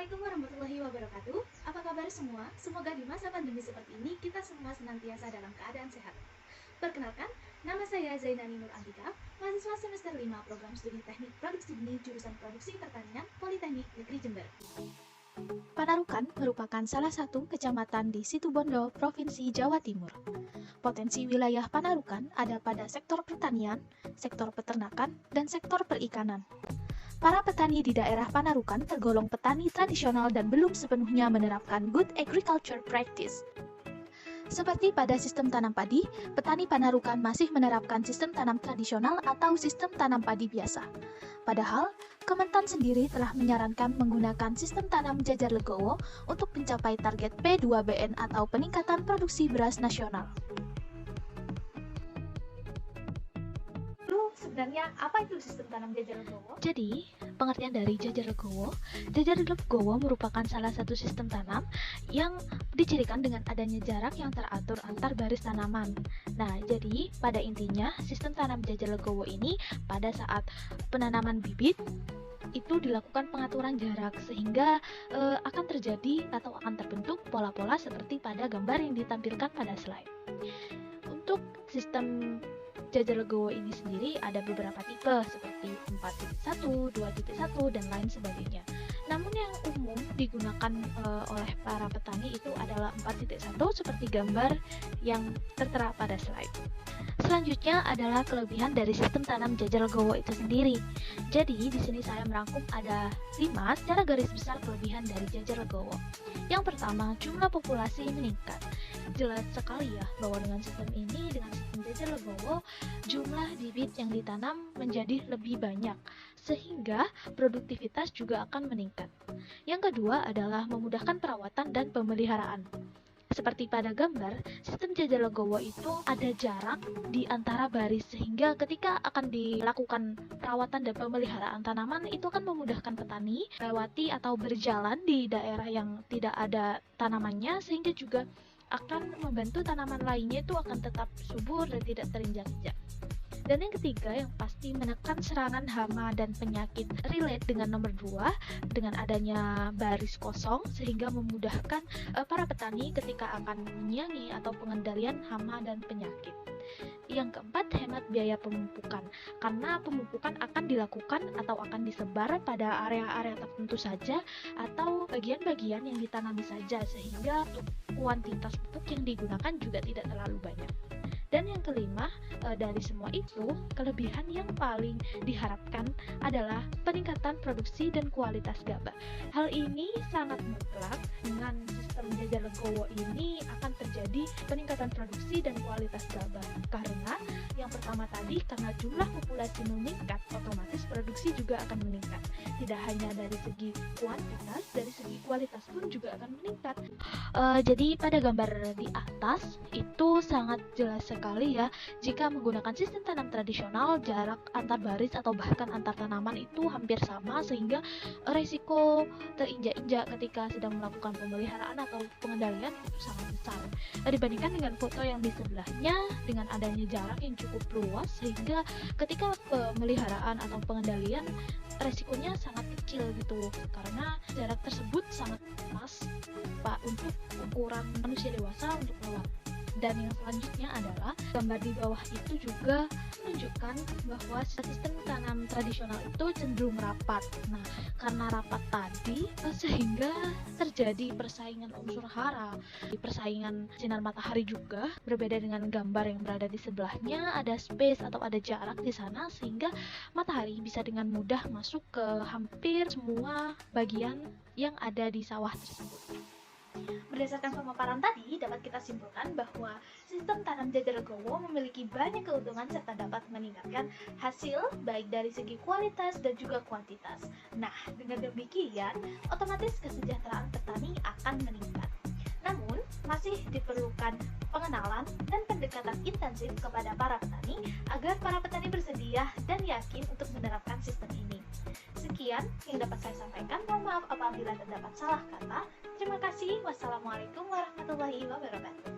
Assalamualaikum warahmatullahi wabarakatuh. Apa kabar semua? Semoga di masa pandemi seperti ini kita semua senantiasa dalam keadaan sehat. Perkenalkan, nama saya Zainani Nur Antika, mahasiswa semester 5 program studi Teknik Produksi Benih jurusan Produksi Pertanian Politeknik Negeri Jember. Panarukan merupakan salah satu kecamatan di Situbondo, Provinsi Jawa Timur. Potensi wilayah Panarukan ada pada sektor pertanian, sektor peternakan, dan sektor perikanan. Para petani di daerah Panarukan tergolong petani tradisional dan belum sepenuhnya menerapkan good agriculture practice. Seperti pada sistem tanam padi, petani Panarukan masih menerapkan sistem tanam tradisional atau sistem tanam padi biasa. Padahal, Kementan sendiri telah menyarankan menggunakan sistem tanam jajar legowo untuk mencapai target P2BN atau peningkatan produksi beras nasional. Sebenarnya apa itu sistem tanam jajar legowo? Jadi, pengertian dari jajar legowo merupakan salah satu sistem tanam yang dicirikan dengan adanya jarak yang teratur antar baris tanaman. Nah, jadi pada intinya sistem tanam jajar legowo ini pada saat penanaman bibit itu dilakukan pengaturan jarak sehingga akan terjadi atau akan terbentuk pola-pola seperti pada gambar yang ditampilkan pada slide. Untuk sistem jajar legowo ini sendiri ada beberapa tipe seperti 4.1, 2.1, dan lain sebagainya. Namun yang umum digunakan oleh para petani itu adalah 4.1 seperti gambar yang tertera pada slide. Selanjutnya adalah kelebihan dari sistem tanam jajar legowo itu sendiri. Jadi di sini saya merangkum ada 5 secara garis besar kelebihan dari jajar legowo. Yang pertama, jumlah populasi meningkat. Jelas sekali ya bahwa dengan sistem ini, dengan sistem jajar legowo, jumlah bibit yang ditanam menjadi lebih banyak, sehingga produktivitas juga akan meningkat. Yang kedua adalah memudahkan perawatan dan pemeliharaan. Seperti pada gambar, sistem jajar legowo itu ada jarak di antara baris sehingga ketika akan dilakukan perawatan dan pemeliharaan tanaman itu akan memudahkan petani melewati atau berjalan di daerah yang tidak ada tanamannya sehingga juga akan membantu tanaman lainnya itu akan tetap subur dan tidak terinjak-injak. Dan yang ketiga yang pasti menekan serangan hama dan penyakit relate dengan nomor 2 dengan adanya baris kosong sehingga memudahkan para petani ketika akan menyiangi atau pengendalian hama dan penyakit. Yang keempat, hemat biaya pemupukan karena pemupukan akan dilakukan atau akan disebar pada area-area tertentu saja atau bagian-bagian yang ditanami saja sehingga kuantitas pupuk yang digunakan juga tidak terlalu banyak. Dan yang kelima, dari semua itu, kelebihan yang paling diharapkan adalah peningkatan produksi dan kualitas gabah. Hal ini sangat mutlak dengan sistem jajar legowo ini akan terjadi peningkatan produksi dan kualitas gabah. Karena yang pertama tadi, karena jumlah populasi meningkat, otomatis produksi juga akan meningkat. Tidak hanya dari segi kuantitas, dari segi kualitas pun juga akan meningkat. Jadi pada gambar di atas itu sangat jelas sekali ya, jika menggunakan sistem tanam tradisional jarak antar baris atau bahkan antar tanaman itu hampir sama sehingga resiko terinjak-injak ketika sedang melakukan pemeliharaan atau pengendalian itu sangat besar dibandingkan dengan foto yang di sebelahnya dengan adanya jarak yang cukup luas sehingga ketika pemeliharaan atau pengendalian resikonya sangat kecil gitu karena jarak tersebut sangat pas Pak untuk ukuran manusia dewasa untuk lewat. Dan yang selanjutnya adalah gambar di bawah itu juga menunjukkan bahwa sistem tanam tradisional itu cenderung rapat. Nah, karena rapat tadi sehingga terjadi persaingan unsur hara, persaingan sinar matahari juga berbeda dengan gambar yang berada di sebelahnya ada space atau ada jarak di sana sehingga matahari bisa dengan mudah masuk ke hampir semua bagian yang ada di sawah tersebut. Berdasarkan pemaparan tadi, dapat kita simpulkan bahwa sistem tanam jajar legowo memiliki banyak keuntungan serta dapat meningkatkan hasil baik dari segi kualitas dan juga kuantitas. Nah, dengan demikian, otomatis kesejahteraan petani akan meningkat. Namun, masih diperlukan pengenalan dan pendekatan intensif kepada para petani agar para petani bersedia dan yakin untuk menerapkan sistem ini. Sekian yang dapat saya sampaikan. Mohon maaf apabila terdapat salah kata. Terima kasih. Wassalamualaikum warahmatullahi wabarakatuh.